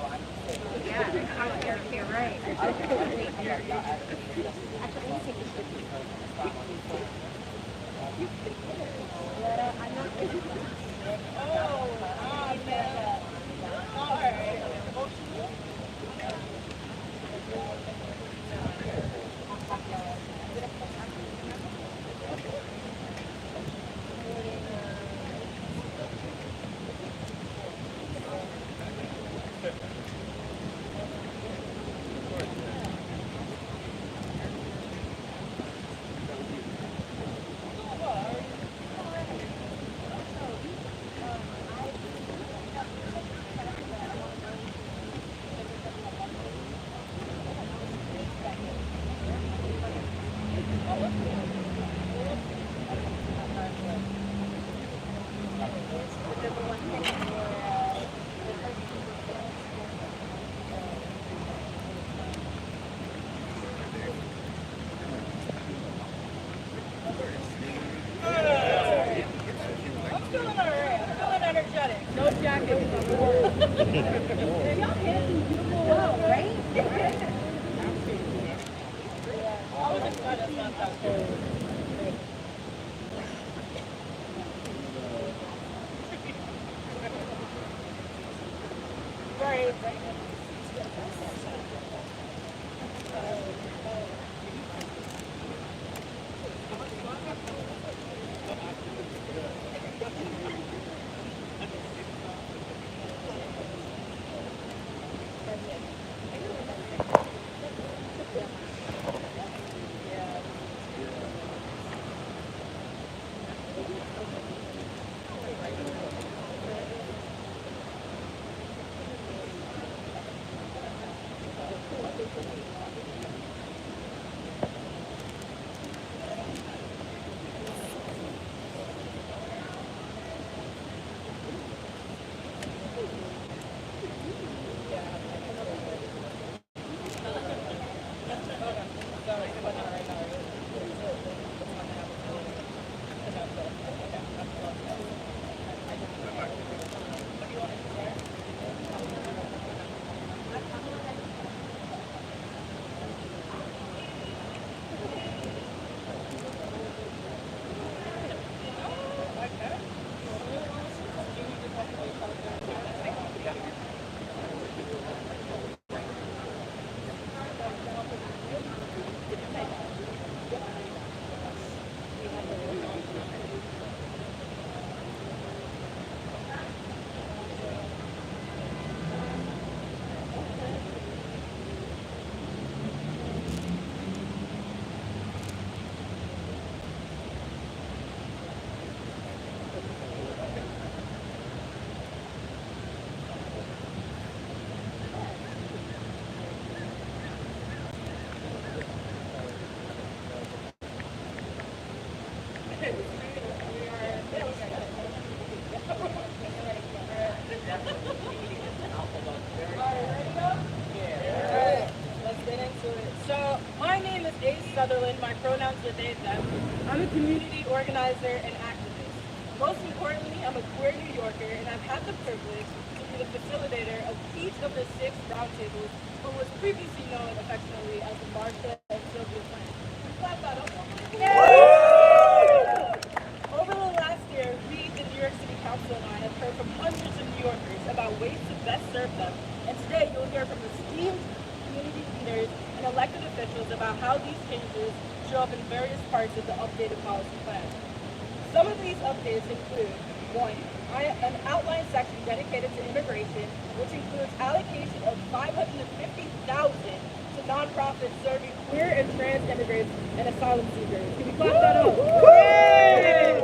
Yeah, you're right. My pronouns are they, them. I'm a community organizer and activist. Most importantly, I'm a queer New Yorker, and I've had the privilege to be the facilitator of each of the 6 roundtables, what was previously known affectionately as the Martha and Sylvia Plan. Clap that up. Over the last year, we, the New York City Council, and I have heard from hundreds of New Yorkers about ways to best serve them, and today you'll hear from esteemed community leaders and elected officials about how these changes show up in various parts of the updated policy plan. Some of these updates include, 1, an outline section dedicated to immigration, which includes allocation of $550,000 to nonprofits serving queer and trans immigrants and asylum seekers. Can we clap that up? Yay!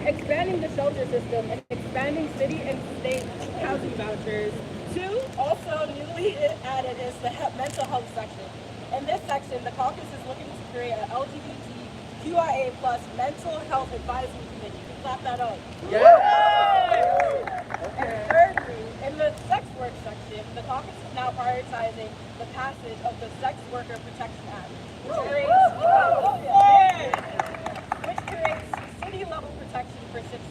Expanding the shelter system and expanding city and state housing vouchers. 2, also newly added is the mental health section. In this section, the caucus is looking to create an LGBTQIA+ mental health advisory committee. You can clap that up. Yay! And thirdly, in the sex work section, the caucus is now prioritizing the passage of the Sex Worker Protection Act, which creates city-level protection for sex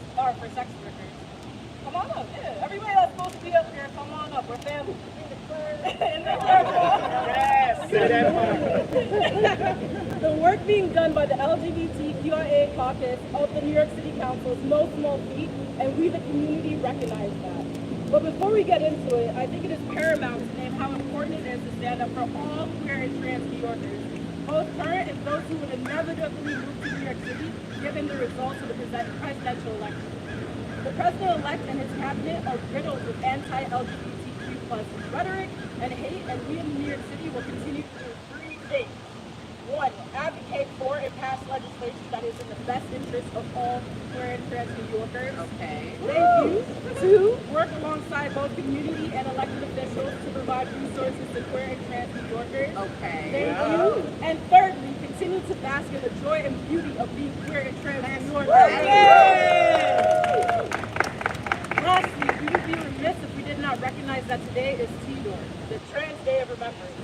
workers. Come on up, yeah. Everybody that's supposed to be up here, come on up. We're family. Yes, say that part. The work being done by the LGBTQIA caucus of the New York City Council is no small feat, and we, the community, recognize that. But before we get into it, I think it is paramount to name how important it is to stand up for all queer and trans New Yorkers, both current and those who would inevitably move to New York City given the results of the presidential election. The president-elect and his cabinet are riddled with anti-LGBTQ plus rhetoric and hate, and we in New York City will continue to do three things. One, advocate for and pass legislation that is in the best interest of all queer and trans New Yorkers. Okay. Thank you. Two, work alongside both community and elected officials to provide resources to queer and trans New Yorkers. Okay. Thank you. And thirdly, continue to bask in the joy and beauty of being queer and trans New Yorkers. Lastly, we would be remiss if we did not recognize that today is T-Door, the Trans Day of Remembrance.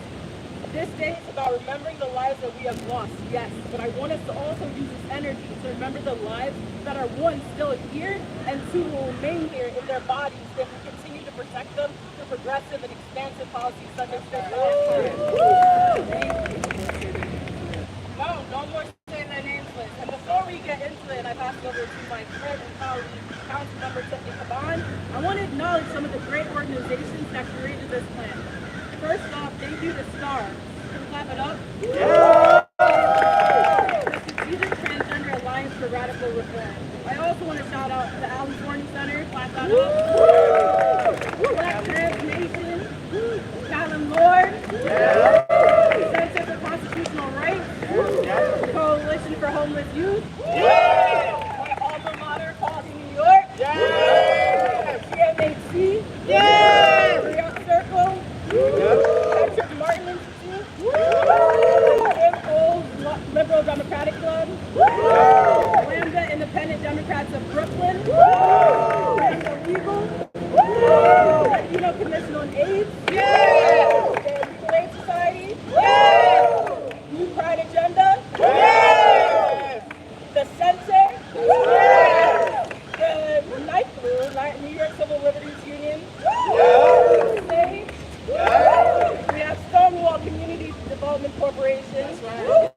This day is about remembering the lives that we have lost, yes, but I want us to also use this energy to remember the lives that are one, still here, and two, will remain here in their bodies if we continue to protect them through progressive and expansive policies such as this. No more saying their names, Liz. And before we get into it, and I pass it over to my friend and colleague, Councilmember Tiffany Caban, I want to acknowledge some of the great organizations that created this plan. First off, thank you to STAR. Can we clap it up? Yeah. The Strategic Transgender Alliance for Radical Reform. I also want to shout out the Alice Warning Center. Clap that up. Black Trans Nation. Callum Lord. Yeah. Center for Constitutional Rights. Yeah. Coalition for Homeless Youth. Yeah. My alma mater, Quality New York. Yeah. CMHC. Yeah. New York Circle. Patrick Martin Institute, Liberal Democratic Club, Lambda Independent Democrats of Brooklyn, Legal, Latino Commission on AIDS, the Legal Aid Society, New Pride Agenda, the Center, the New York Civil Liberties Union, SAGE, we have Stonewall Community Development Corporation.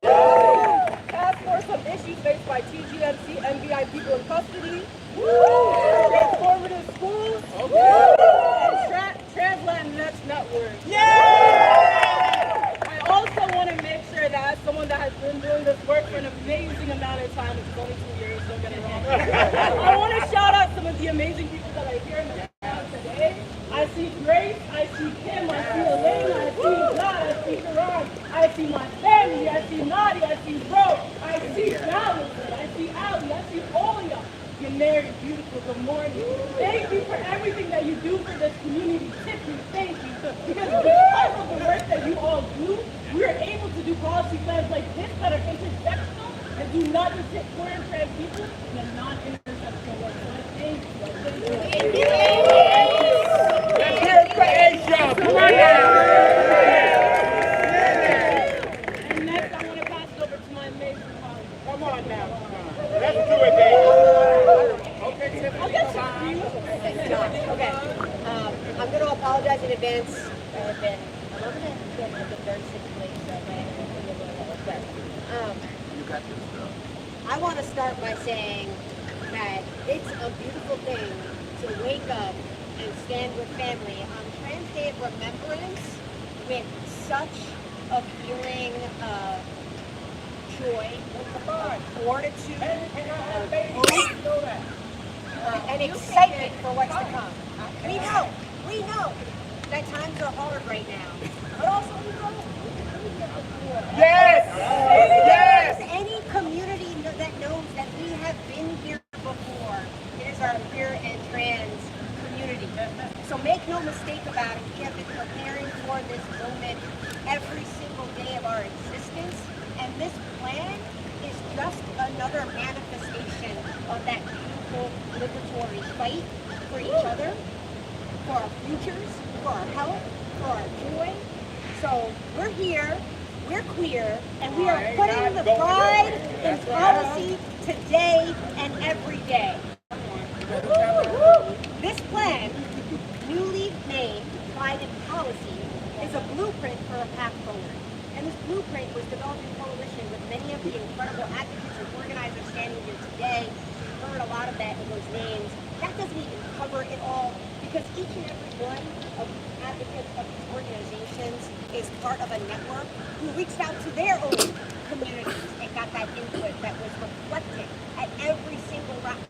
Task Force on Issues Faced by TGMC MVI People in Custody. Transformative Schools. And Trans Latinx Network. I also want to make sure that as someone that has been doing this work for an amazing amount of time, which is only 2 years, don't get it wrong. I want to shout out some of the amazing people that are here in the crowd today. I see Grace, I see Kim, I see Elena, I see God, I see Karan, I see my family, I see Nadia, I see Bro, I see Jonathan, I see Ali, I see all of y'all. You're married, beautiful, good morning. Thank you for everything that you do for this community. Tiffany, thank you. Because because of the work that you all do, we are able to do policy plans like this that are intersectional and do not just hit queer and trans people in a non-intersectional way. So I thank you. Let's hear it for Asia. Come on now. And next, I want to pass it over to my amazing colleague. Come on now. Let's do it, baby. Okay, Tiffany. Okay. I'm going to apologize in advance. I've been 11 and I've been very sick lately, so I might have to be a little bit. You got this, girl. I want to start by saying that it's a beautiful thing to wake up and stand with family on Trans Day of Remembrance with such a feeling of joy, of fortitude, of hope, and excitement for what's to come. We know that times are hard right now, but also we know. Yes! Yes! Any community that knows that we have been here before, it is our queer and trans community. So make no mistake about it, we have been preparing for this moment every single day of our existence, and this plan is just another manifestation of that beautiful liberatory fight for each other, for our futures, for our health, for our joy. So we're here, we're queer, and we are putting the pride in policy today and every day. This name, Pride in Policy, is a blueprint for a path forward. And this blueprint was developed in coalition with many of the incredible advocates and organizers standing here today. We've heard a lot of those names. That doesn't even cover it all, because each and every one of the advocates of these organizations is part of a network who reached out to their own communities and got that input that was reflected at every single roundtable.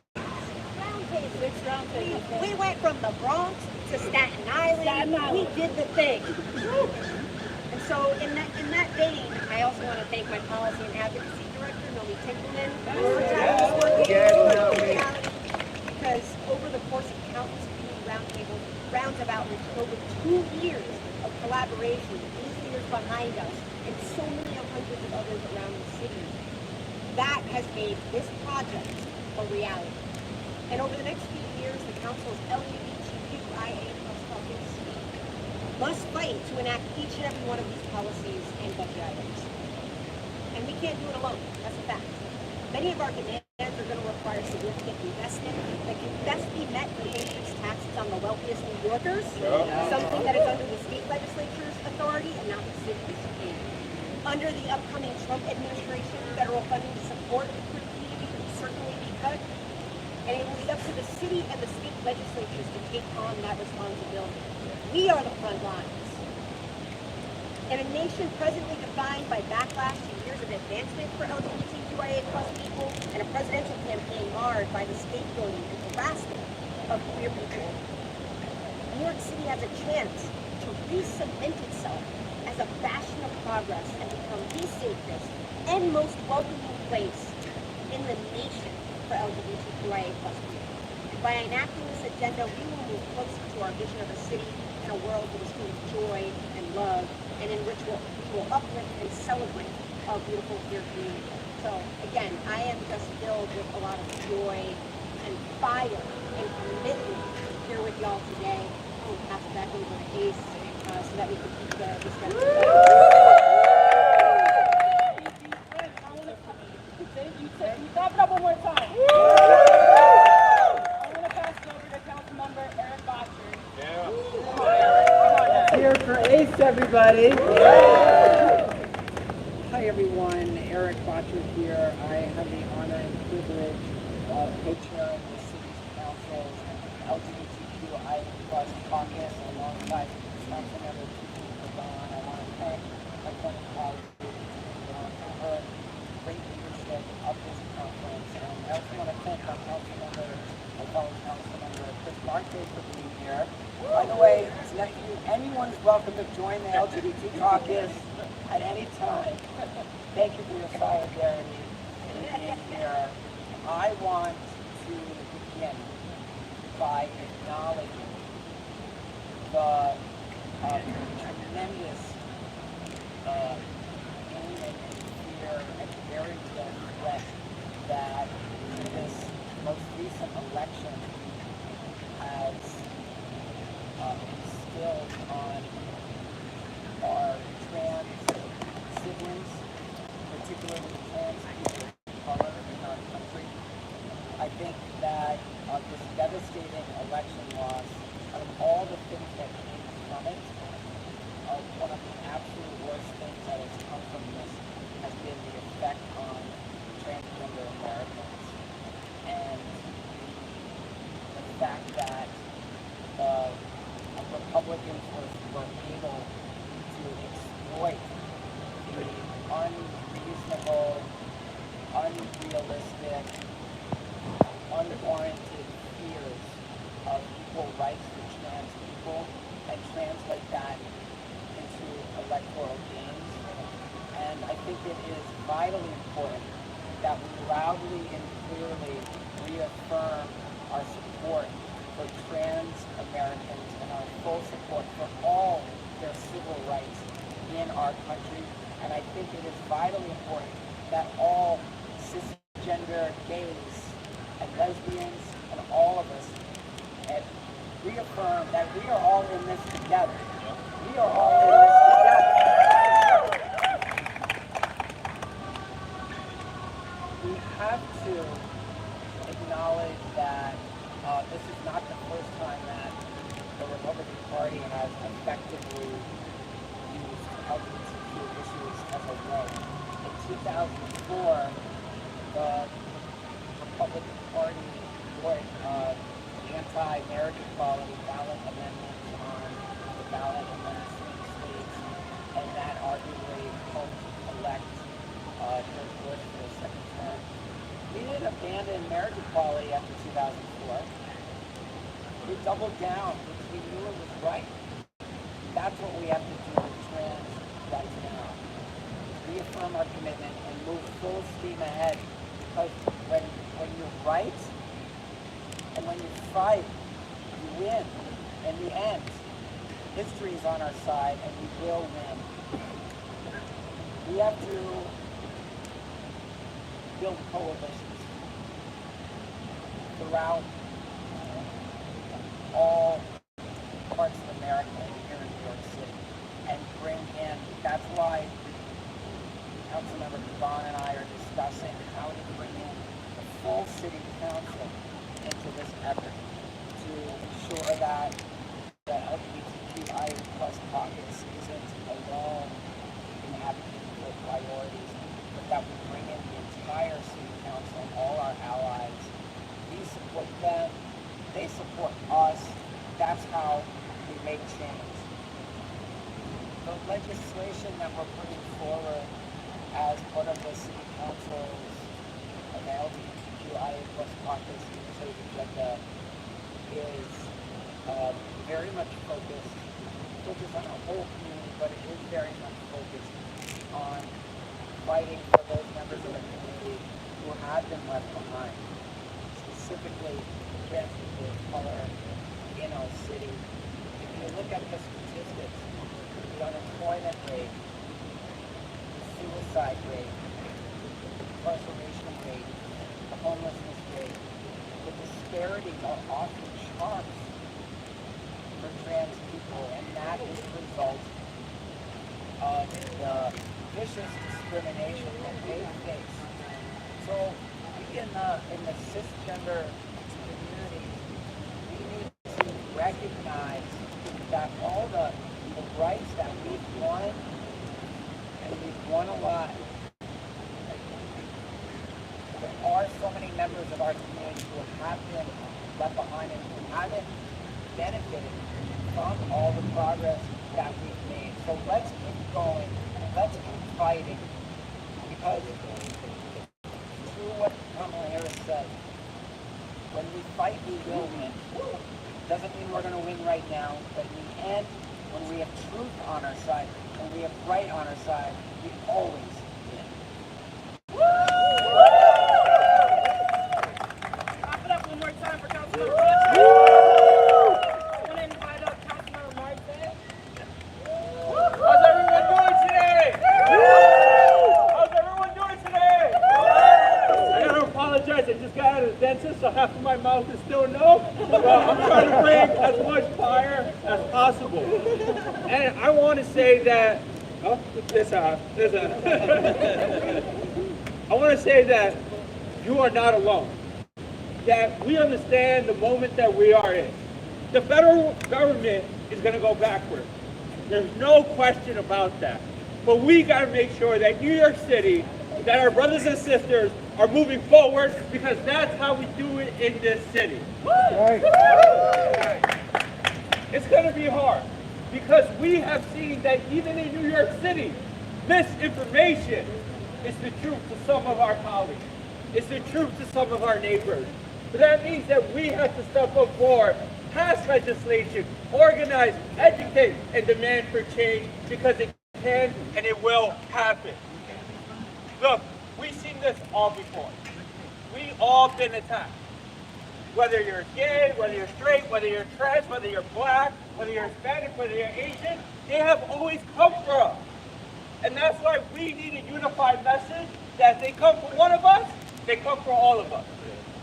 We went from the Bronx to Staten Island. We did the thing. And so in that vein, I also want to thank my policy and advocacy director, Nomi Tinkelman, because over the course of countless community roundtables, roundabout with over 2 years of collaboration, these leaders behind us, and so many hundreds of others around the city, that has made this project a reality. And over the next few years, the Council's LGBTQIA+ caucus must fight to enact each and every one of these policies and budget items. And we can't do it alone. That's a fact. Many of our demands are going to require significant investment that can best be met with increased taxes on the wealthiest New Yorkers, something that is under the state legislature's authority and not the city's. Under the upcoming Trump administration, federal funding to support the community will certainly be cut, and it will be up to the city and the state legislatures to take on that responsibility. We are the front lines. In a nation presently defined by backlash to years of advancement for LGBTQIA+ people and a presidential campaign marred by the scapegoating and harassment of queer people, New York City has a chance to re-cement itself as a bastion of progress and become the safest and most welcoming place in the nation for LGBTQIA+ people. And by enacting this agenda, we will move closer to our vision of a city and a world that is full of joy and love, and in which we will uplift and celebrate our beautiful queer community. So again, I am just filled with a lot of joy and fire and commitment here with y'all today. I'm going to pass it back over to Ace so that we can keep this discussion going. Thank you. Clap it up one more time. I want to pass it over to Councilmember Eric Botcher. Here for ACE, everybody. Hi, everyone. Eric Botcher here. I have the honor and privilege of co-chairing the city's council's LGBTQIA+ caucus alongside Councilmember Don. I want to thank my friend colleague for her great leadership of this conference. And I also want to thank my fellow councilmember Chris Marquez for being here. By the way, anyone's welcome to join the LGBT caucus at any time. Thank you for your solidarity in being here. I want to begin by acknowledging the tremendous pain and fear and very real threat that this most recent election has instilled on our trans siblings, particularly trans people of color in our country. I think that this devastating election loss, out of all the things that came from it, one of the absolute worst things that has come from this has been the effect on transgender Americans. And the fact that Republicans were able to exploit the unreasonable, unrealistic, unwarranted fears of equal rights for trans people and translate that into electoral gains. And I think it is vitally important that we loudly and clearly reaffirm our support for trans Americans and our full support for all their civil rights in our country. And I think it is vitally important that all cisgender gays and lesbians and all of us reaffirm that we are all in this together. We are all in this together. We have to acknowledge that this is not the first time that the Republican Party has effectively used LGBTQ issues as a way. In 2004, the Republican Party put anti-marriage equality ballot amendments on the ballot in many swing states, and that arguably helped elect George Bush for the second term. We didn't abandon marriage equality after 2004. We doubled down because we knew it was right. That's what we have to do with trans rights now. Reaffirm our commitment and move full steam ahead, because when you're right and when you fight, you win. In the end, history is on our side and we will win. We have to build coalitions throughout all parts of America and here in New York City, and bring in, that's why Councilmember Devon and I are discussing how to bring in the full city council into this effort to ensure that the LGBTQIA+ caucus isn't alone in advocating for priorities, but that we bring in the entire city council and all our allies. We support them, they support us. That's how we make change. The legislation that we're putting forward as part of the city council's LGBTQIA+ caucus initiative agenda is very much focused on our whole community, but it is very much focused on fighting for those members of the community who have been left behind, specifically trans people of color in our city. If you look at the statistics, the unemployment rate, the suicide rate, the incarceration rate, the homelessness rate, the disparities are off the charts for trans people, and that is a result of the vicious discrimination that they face. So in the cisgender community, we need to recognize that all the rights that we've won, and we've won a lot, there are so many members of our community who have been left behind and who haven't benefited from all the progress that we've made. So let's keep going, let's keep fighting, because true what Kamala Harris said, when we fight, we will win. Doesn't mean we're going to win right now, but in the end, when we have truth on our side, when we have right on our side, we always win. Clap it up one more time for Councilmember Rogers. I'm going to invite up Councilmember Martin. How's everyone doing today? How's everyone doing today? I gotta apologize, I just got out of the dentist, so half of my mouth is still no. I'm trying to bring as much fire as possible. And I want to say that, I want to say that you are not alone. That we understand the moment that we are in. The federal government is going to go backward. There's no question about that. But we got to make sure that New York City, that our brothers and sisters are moving forward, because that's how we do it in this city. Right. It's going to be hard, because we have seen that even in New York City, misinformation is the truth to some of our colleagues. It's the truth to some of our neighbors. But that means that we have to step up forward, pass legislation, organize, educate, and demand for change, because it can and it will happen. Look, we've seen this all before. We all been attacked. Whether you're gay, whether you're straight, whether you're trans, whether you're black, whether you're Hispanic, whether you're Asian, they have always come for us. And that's why we need a unified message that if they come for one of us, they come for all of us.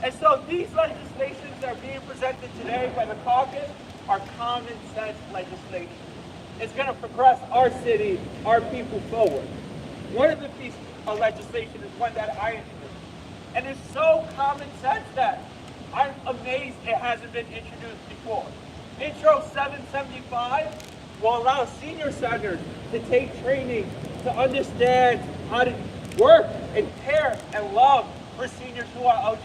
And so these legislations that are being presented today by the caucus are common sense legislation. It's going to progress our city, our people forward. One of the pieces of legislation is one that I introduced. And it's so common sense that I'm amazed it hasn't been introduced before. Intro 775 will allow senior centers to take training to understand how to work and care and love for seniors who are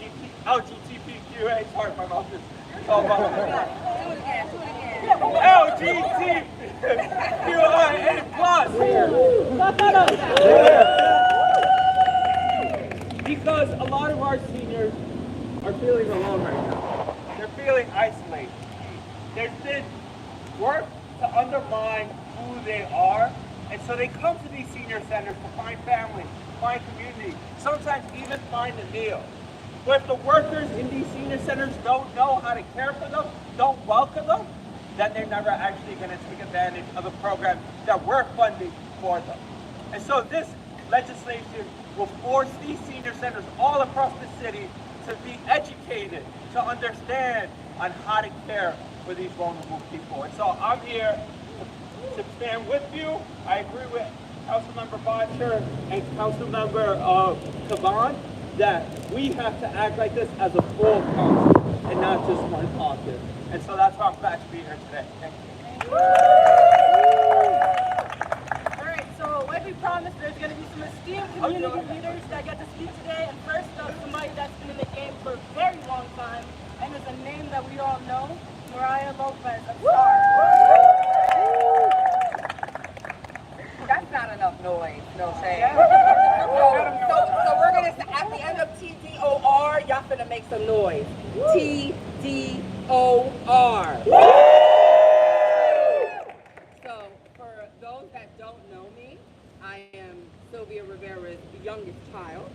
LGBTQA. Sorry, my mouth is all about LGBTQIA plus. Because a lot of our seniors are feeling alone right now. They're feeling isolated. There's been work to undermine who they are, and so they come to these senior centers to find family, find community, sometimes even find a meal. But if the workers in these senior centers don't know how to care for them, don't welcome them, then they're never actually going to take advantage of the program that we're funding for them. And so this legislation will force these senior centers all across the city to be educated, to understand on how to care for these vulnerable people. And so I'm here to stand with you. I agree with Councilmember Botcher and Councilmember Caban that we have to act like this as a full council and not just one caucus. And so that's why I'm glad to be here today. Thank you. All right, so like we promised, there's going to be some esteemed community leaders that get to speak today. And first up, somebody that's been in the game for a very long time, and is a name that we all know, Mariah Lopez of Star. That's not enough noise, no shame. So we're gonna say at the end of TDOR, y'all finna make some noise. TDOR. So for those that don't know me, I am Sylvia Rivera's youngest child.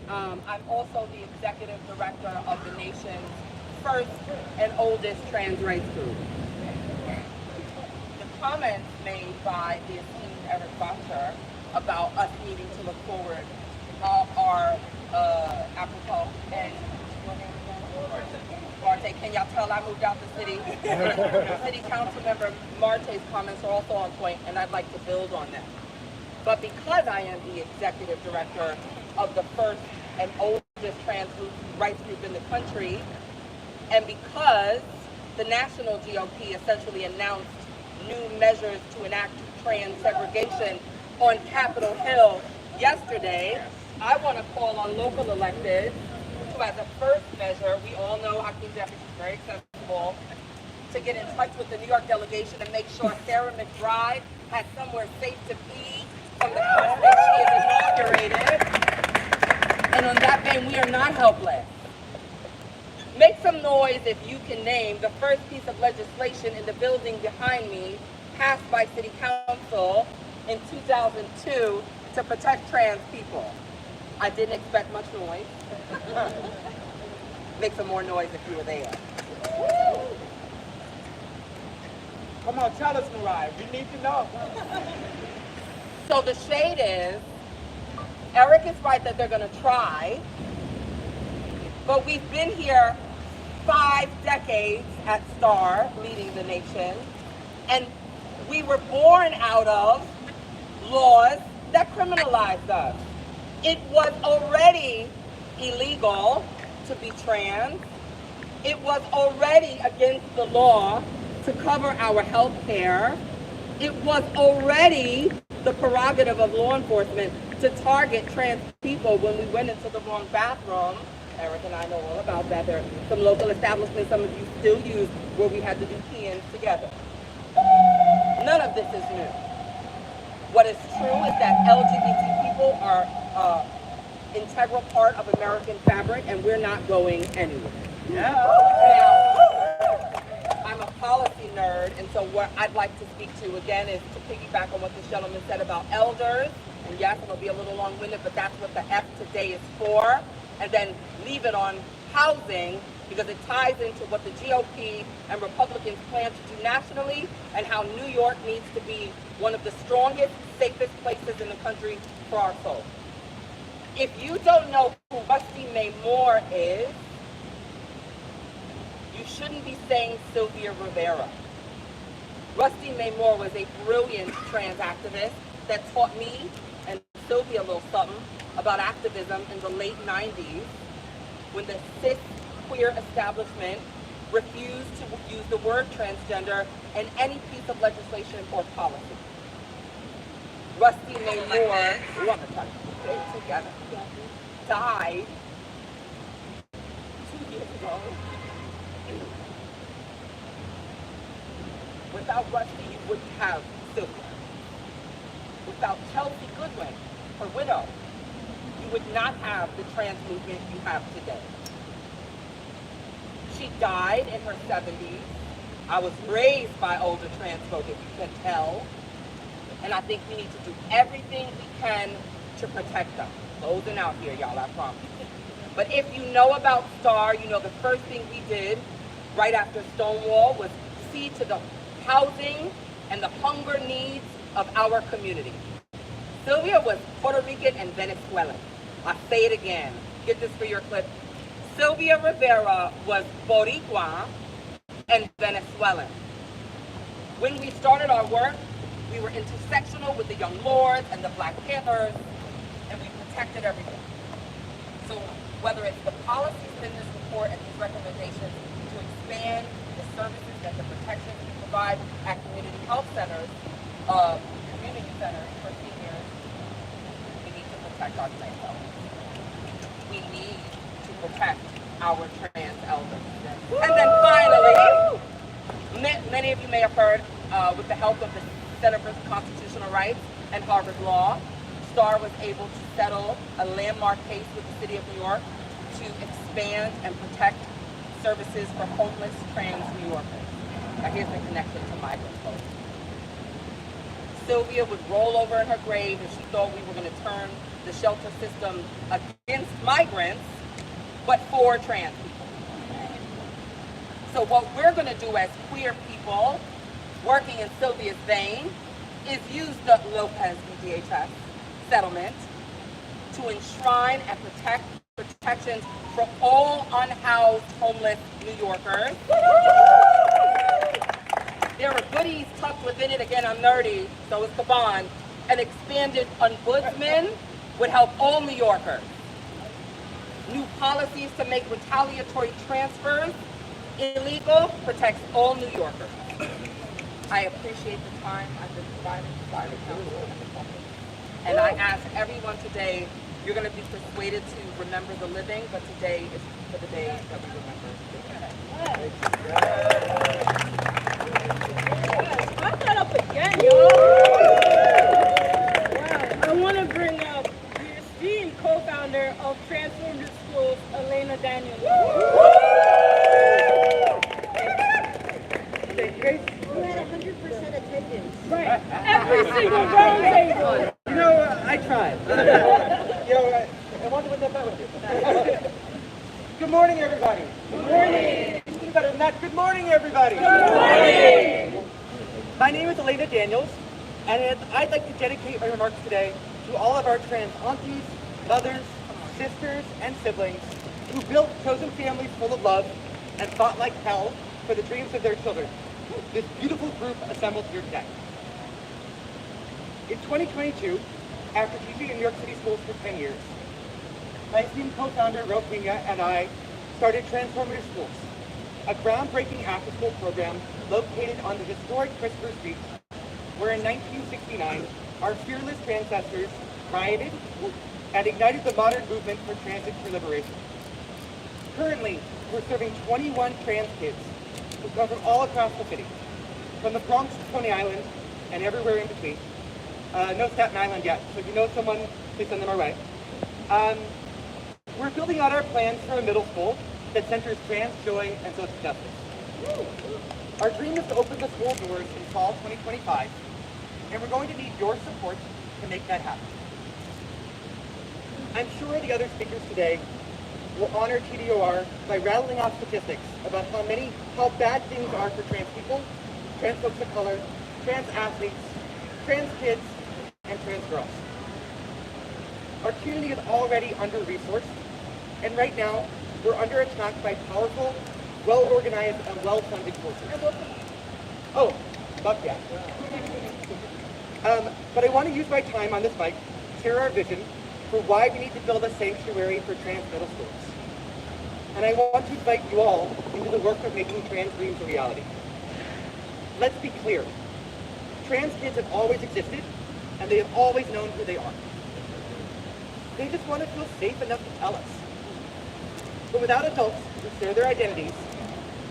I'm also the executive director of the nation's first and oldest trans rights group. The comments made by the esteemed Eric Botcher about us needing to look forward are apropos. And Marte, can y'all tell I moved out the city? City Council member Marte's comments are also on point, and I'd like to build on them. But because I am the executive director of the first and oldest trans rights group in the country, and because the national GOP essentially announced new measures to enact trans segregation on Capitol Hill yesterday, I want to call on local electeds who, as a first measure, we all know Hakeem Jeffries is very accessible, to get in touch with the New York delegation and make sure Sarah McBride has somewhere safe to be from the first day she is inaugurated. And on that vein, we are not helpless. Make some noise if you can name the first piece of legislation in the building behind me passed by City Council in 2002 to protect trans people. I didn't expect much noise. Make some more noise if you were there. Come on, tell us, Mariah. We need to know. So the shade is, Eric is right that they're going to try, but we've been here 5 decades at STAR, leading the nation, and we were born out of laws that criminalized us. It was already illegal to be trans. It was already against the law to cover our health care. It was already the prerogative of law enforcement to target trans people when we went into the wrong bathroom. Eric and I know all about that. There are some local establishments some of you still use where we had to do pee-ins together. None of this is new. What is true is that LGBT people are an integral part of American fabric, and we're not going anywhere. Yeah. Now, I'm a policy nerd, and so what I'd like to speak to again is to piggyback on what this gentleman said about elders. And yes, it'll be a little long-winded, but that's what the F today is for. And then leave it on housing, because it ties into what the GOP and Republicans plan to do nationally, and how New York needs to be one of the strongest, safest places in the country for our souls. If you don't know who Rusty Mae Moore is, you shouldn't be saying Sylvia Rivera. Rusty Mae Moore was a brilliant trans activist that taught me and Sylvia a little something about activism in the late 90s, when the cis queer establishment refuse to use the word transgender in any piece of legislation or policy. Rusty May Moore, we want to touch it together, died 2 years ago. Without Rusty, you wouldn't have Sylvia. Without Chelsea Goodwin, her widow, you would not have the trans movement you have today. She died in her 70s. I was raised by older trans folk, if you can tell. And I think we need to do everything we can to protect them. Closing out here, y'all, I promise. But if you know about STAR, you know the first thing we did right after Stonewall was see to the housing and the hunger needs of our community. Sylvia was Puerto Rican and Venezuelan. I say it again. Get this for your clip. Sylvia Rivera was Boricua and Venezuelan. When we started our work, we were intersectional with the Young Lords and the Black Panthers, and we protected everything. So whether it's the policies in this report and these recommendations to expand the services and the protections we provide at community health centers, community centers for seniors, we need to protect our trans elders. We need to protect our trans elders. And then finally, many of you may have heard, with the help of the Center for Constitutional Rights and Harvard Law, STAR was able to settle a landmark case with the City of New York to expand and protect services for homeless trans New Yorkers. Now here's the connection to migrant folks. Sylvia would roll over in her grave if she thought we were going to turn the shelter system against migrants, but for trans people. So what we're going to do as queer people working in Sylvia's vein is use the Lopez v. DHS settlement to enshrine and protect protections for all unhoused homeless New Yorkers. There are goodies tucked within it. Again, I'm nerdy, so is Kaban. An expanded ombudsman would help all New Yorkers. New policies to make retaliatory transfers illegal protects all New Yorkers. I appreciate the time I've been provided by the council. And I ask everyone today, you're going to be persuaded to remember the living, but today is for the day that we remember. Clap that up again, y'all. Wow. I want to bring up the esteemed co-founder of Transformative Schools, Elena Daniels. You had 100% attendance. Right. Every single round table. You know, I tried. I wanted to win that with you. Good morning, everybody. Good morning. Better than that. Good morning, everybody. Good morning. My name is Elena Daniels, and I'd like to dedicate my remarks today to all of our trans aunties, mothers, sisters, and siblings who built chosen families full of love and fought like hell for the dreams of their children. This beautiful group assembled here today. In 2022, after teaching in New York City schools for 10 years, my esteemed co-founder, Ropina, and I started Transformative Schools, a groundbreaking after-school program located on the historic Christopher Street, where in 1969, our fearless ancestors rioted and ignited the modern movement for transit for liberation. Currently, we're serving 21 trans kids who come from all across the city, from the Bronx to Coney Island and everywhere in between. No Staten Island yet, so if you know someone, please send them our way. We're building out our plans for a middle school that centers trans joy and social justice. Our dream is to open the school doors in fall 2025, and we're going to need your support to make that happen. I'm sure the other speakers today will honor TDOR by rattling off statistics about how bad things are for trans people, trans folks of color, trans athletes, trans kids, and trans girls. Our community is already under-resourced, and right now, we're under attack by powerful, well-organized, and well-funded forces. Oh, fuck yeah. But I want to use my time on this mic to share our vision for why we need to build a sanctuary for trans middle schools. and I want to invite you all into the work of making trans dreams a reality. Let's be clear. Trans kids have always existed, and they have always known who they are. They just want to feel safe enough to tell us. But without adults who share their identities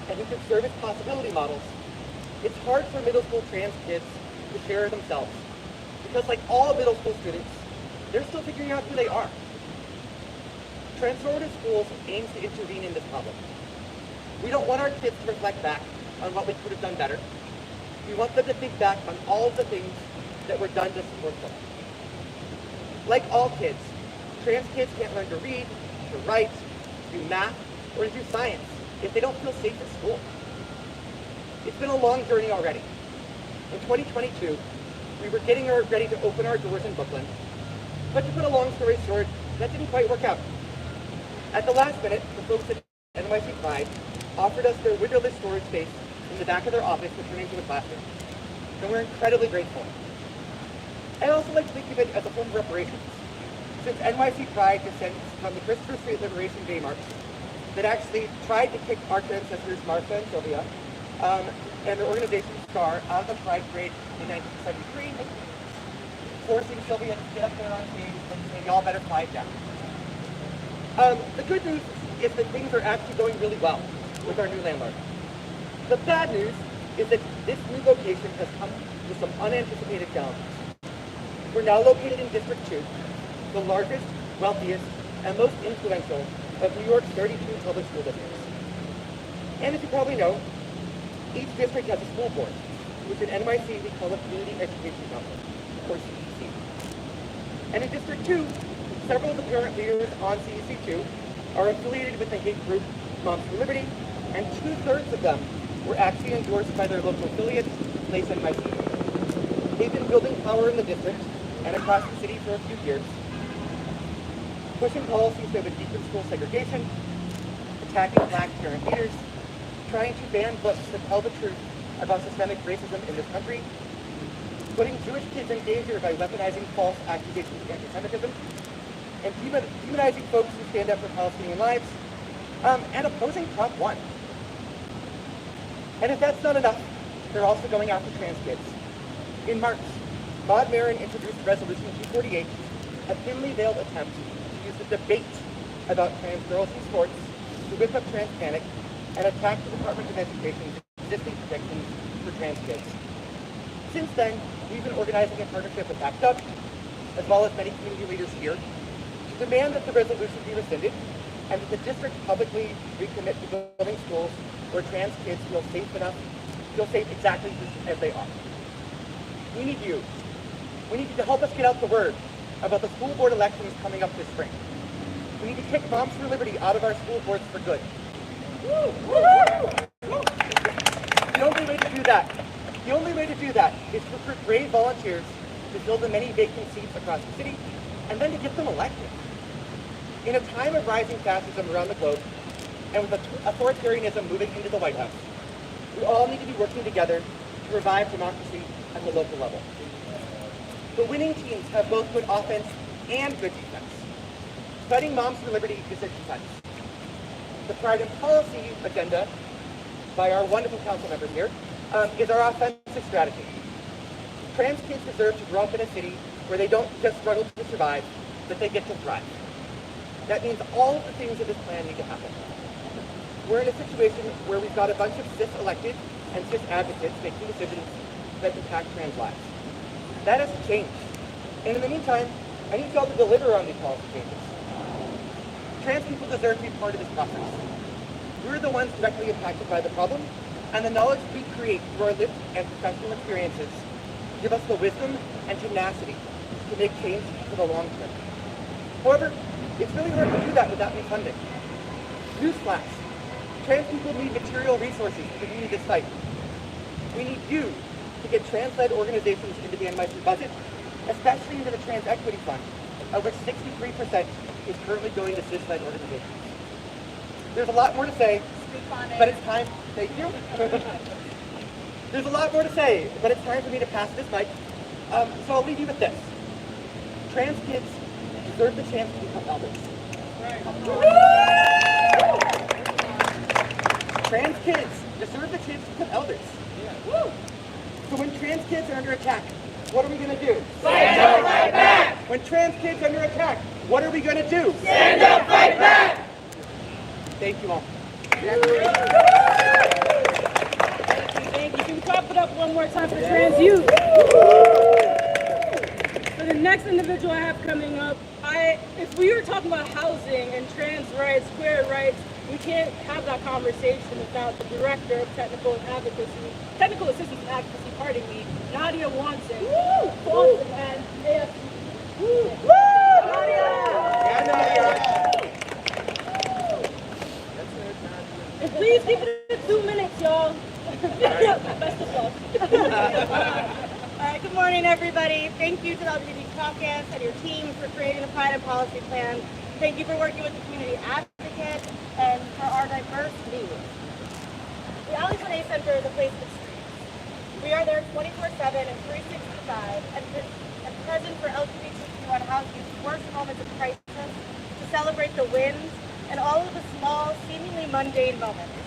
and who can serve as possibility models, it's hard for middle school trans kids to share themselves. Because like all middle school students, they're still figuring out who they are. Transformative Schools aims to intervene in this problem. We don't want our kids to reflect back on what we could have done better. We want them to think back on all of the things that were done to support them. Like all kids, trans kids can't learn to read, to write, to do math, or to do science if they don't feel safe at school. It's been a long journey already. In 2022, we were getting ready to open our doors in Brooklyn, but to put a long story short, that didn't quite work out. At the last minute, the folks at NYC Pride offered us their windowless storage space in the back of their office to turn into a classroom, and we're incredibly grateful. I also like to think of it as a form of reparations, since NYC Pride descends from the Christopher Street Liberation Day March that actually tried to kick our ancestors, Martha and Sylvia, and their organization STAR out of the Pride Parade in 1973, forcing Sylvia to get up there on stage and say, y'all better quiet down. The good news is that things are actually going really well with our new landlord. The bad news is that this new location has come with some unanticipated challenges. We're now located in District 2, the largest, wealthiest, and most influential of New York's 32 public school districts. And as you probably know, each district has a school board, which in NYC we call a Community Education Council, or CEC. And in District 2, several of the parent leaders on CEC2 are affiliated with the hate group Moms for Liberty, and 2/3 of them were actually endorsed by their local affiliate, Place NYC. They've been building power in the district and across the city for a few years, pushing policies that would deepen school segregation, attacking black parent leaders, trying to ban books that tell the truth about systemic racism in this country, putting Jewish kids in danger by weaponizing false accusations of anti-Semitism, and demonizing folks who stand up for Palestinian lives, and opposing Prop 1. And if that's not enough, they're also going after trans kids. In March, Maud Marin introduced Resolution 248, a thinly veiled attempt to use the debate about trans girls in sports to whip up trans panic and attack the Department of Education's existing protections for trans kids. Since then, we've been organizing a partnership with ACT UP, as well as many community leaders here, to demand that the resolution be rescinded and that the district publicly recommit to building schools where trans kids feel safe exactly as they are. We need you. We need you to help us get out the word about the school board elections coming up this spring. We need to kick Moms for Liberty out of our school boards for good. The only way to do that is to recruit brave volunteers to fill the many vacant seats across the city, and then to get them elected. In a time of rising fascism around the globe, and with authoritarianism moving into the White House, we all need to be working together to revive democracy at the local level. The winning teams have both good offense and good defense. Fighting Moms for Liberty is their defense. The Pride and Policy agenda by our wonderful council members here is our offensive strategy. Trans kids deserve to grow up in a city where they don't just struggle to survive, but they get to thrive. That means all of the things in this plan need to happen. We're in a situation where we've got a bunch of cis elected and cis advocates making decisions that impact trans lives. That has to change. And in the meantime, I need y'all to deliver on these policy changes. Trans people deserve to be part of this process. We're the ones directly impacted by the problem, and the knowledge we create through our lived and professional experiences give us the wisdom and tenacity to make change for the long term. However, it's really hard to do that without any funding. Newsflash, trans people need material resources to continue this fight. We need you to get trans-led organizations into the NYC budget, especially into the Trans Equity Fund, of which 63% is currently going to cis-led organizations. There's a lot more to say, but it's time, thank you. There's a lot more to say, but it's time for me to pass this mic. So I'll leave you with this. Trans kids deserve the chance to become elders. Right. trans kids deserve the chance to become elders. Woo! So when trans kids are under attack, what are we going to do? Stand up, fight back! When trans kids are under attack, what are we going to do? Stand up, fight back! Thank you all. Thank you. Can we clap it up one more time for trans youth? For the next individual I have coming up, if we were talking about housing and trans rights, queer rights, we can't have that conversation without the Director of Technical Assistance and Advocacy, pardon me, Nadia Watson. Watson and AFC. Nadia! And please keep it to 2 minutes, y'all. Best of luck. All right, good morning, everybody. Thank you to the LGBT Caucus and your team for creating the Pride and Policy Plan. Thank you for working with the community advocate and for our diverse needs. The Alley A Center is a place of streets. We are there 24/7 and 365 and present for LGBTQ on Youth's worst moments of crisis, to celebrate the wins and all of the small, seemingly mundane moments.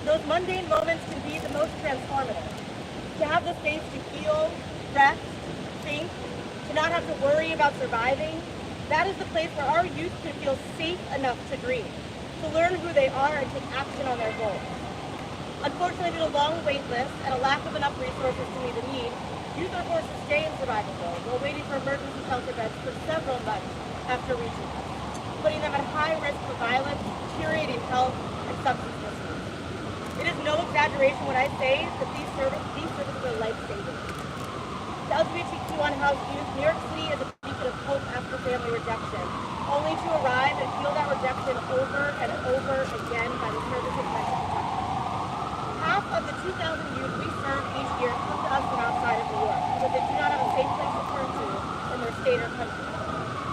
Those mundane moments can be the most transformative. To have the space to heal, rest, think, to not have to worry about surviving, that is the place where our youth can feel safe enough to dream, to learn who they are and take action on their goals. Unfortunately, due to long wait lists and a lack of enough resources to meet the need, youth are forced to stay in survival mode while waiting for emergency shelter beds for several months after reaching us, putting them at high risk for violence, deteriorating health, and substance misuse. It is no exaggeration when I say that these services are life-saving. The LGBTQ unhoused youth, New York City is a beacon of hope after family rejection, only to arrive and feel that rejection over and over again by the services meant to protect them. Half of the 2,000 youth we serve each year come to us from outside of New York because they do not have a safe place to turn to in their state or country.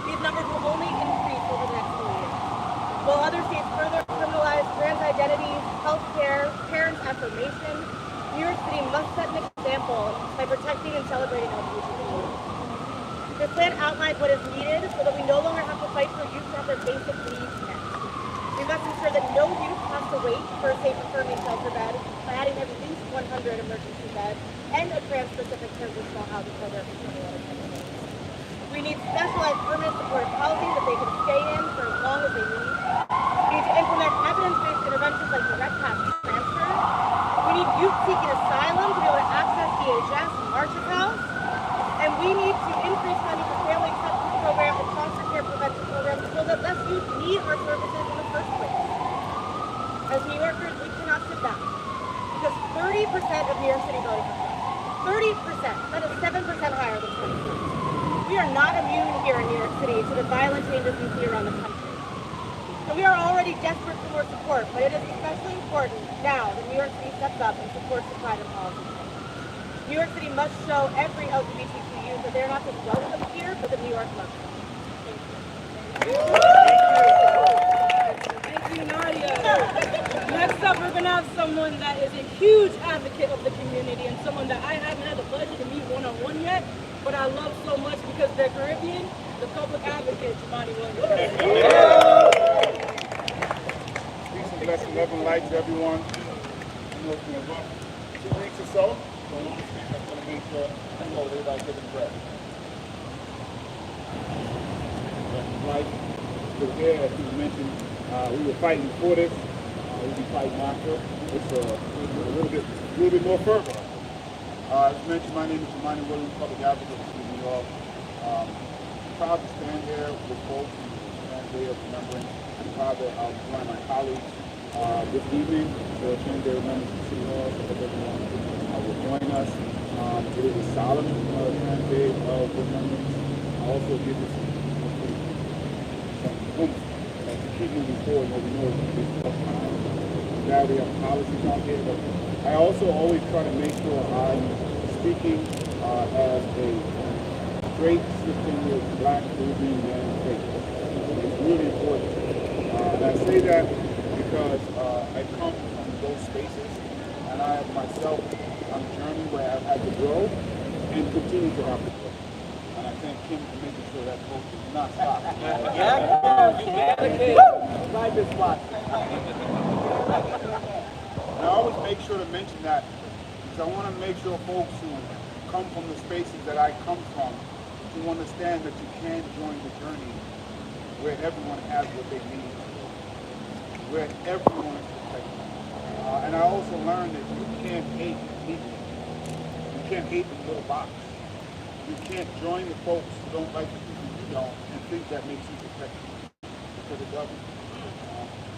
These numbers will only increase over the next few years. While other states further criminalize trans identities, healthcare, parents' affirmation, New York City must set an example by protecting and celebrating LGBTQ. This plan outlines what is needed so that we no longer have to fight for youth to have their basic needs met. We must ensure that no youth has to wait for a safe affirming shelter bed by adding at least 100 emergency beds and a trans-specific transitional housing program for 21 days. We need specialized permanent supportive policies that they can stay in for as long as they need. We need to implement evidence-based interventions like direct path transfer. We need youth seeking asylum to be able to access DHS and Marsh's House. And we need to increase funding for family acceptance programs and foster care prevention programs so that less youth need our services in the first place. As New Yorkers, we cannot sit back because 30% of New York City voted for Trump. 30%. That is 7% higher than 2020. We are not immune here in New York City to the violent changes we see around the country. So we are already desperate for more support, but it is especially important now that New York City steps up and supports the Pride and Policy Plan. New York City must show every LGBTQ youth that they're not just welcome here, but that New York loves them. Thank you. Thank you, Nadia. Next up, we're going to have someone that is a huge advocate of the community and someone that I haven't had the pleasure to meet one-on-one yet, but I love so much because they're Caribbean, the public advocate, Jamani Williams. Peace and blessing, love and light to everyone. I know it's been a rough 2 weeks or so, so I'm going to make sure everybody get a breath. Life still here, as you mentioned, we were fighting before this, we'll be fighting after. It's a little bit more fervor. As mentioned, my name is Jamani Williams, public advocate of the city of New York. Proud to stand here with folks on the Day of Remembrance. I'm proud that one of my colleagues this evening for Trans Day of Remembrance in City Hall, so that everyone will join us. It is a solemn Trans Day of Remembrance. I also give us some oomph to keep moving forward. What we know is a tough time. I'm glad we have policies out here, but I also always try to make sure I'm speaking as a straight, cisgender, black, Caribbean man face. It's really important. And I say that because I come from those spaces, and I myself, on a journey where I've had to grow and continue to have to grow. And I thank Kim for making sure that growth does not stop. Right this spot. I always make sure to mention that because I want to make sure folks who come from the spaces that I come from to understand that you can join the journey where everyone has what they need, where everyone is protected. And I also learned that you can't hate people. You can't hate the little box. You can't join the folks who don't like the people you don't and think that makes you protected, because it doesn't.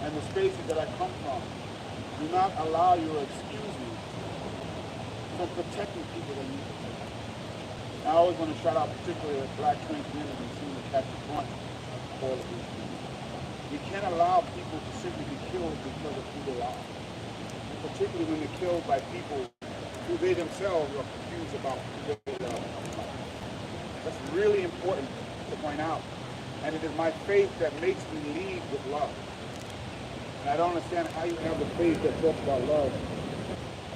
And the spaces that I come from do not allow you or excuse me from protecting people that need protection. I always want to shout out particularly the black trans community and seeing the catch the front of all of these things. You can't allow people to simply be killed because of who they are, particularly when they're killed by people who they themselves are confused about who they are. That's really important to point out. And it is my faith that makes me lead with love. And I don't understand how you have the faith that talks about love,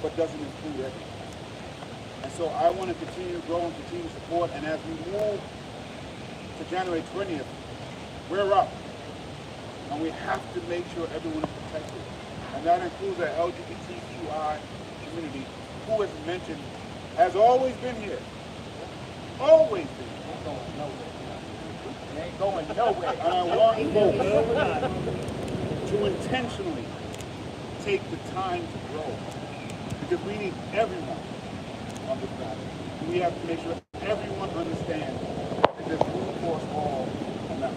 but doesn't include everything. And so I want to continue to grow and continue to support. And as we move to January 20th, we're up. And we have to make sure everyone is protected. And that includes the LGBTQI community, who, as mentioned, has always been here. Always been. Ain't going nowhere. It ain't going nowhere. And I want folks to intentionally take the time to grow. Because we need everyone on this planet. We have to make sure everyone understands that there's room for us all on that.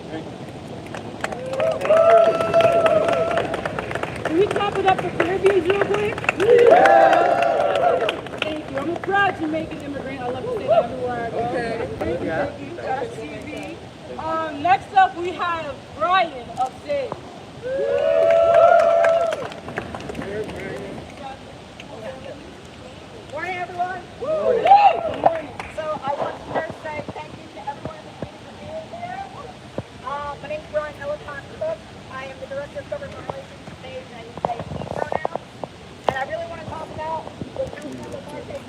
Thank you. Can we clap it up for Caribbeans real quick? Yeah. Thank you. I'm a proud Jamaican immigrant. I love to say that everywhere I go. Okay. Thank you. That's TV. Next up, we have Brian of Sage. Morning, everyone. Good morning. So I want to first say thank you to everyone in the community for being here. My name is Brian Ellicott Cook. I am the Director of Government Relations today, and I use they, he pronouns. And I really want to talk about the Council of Market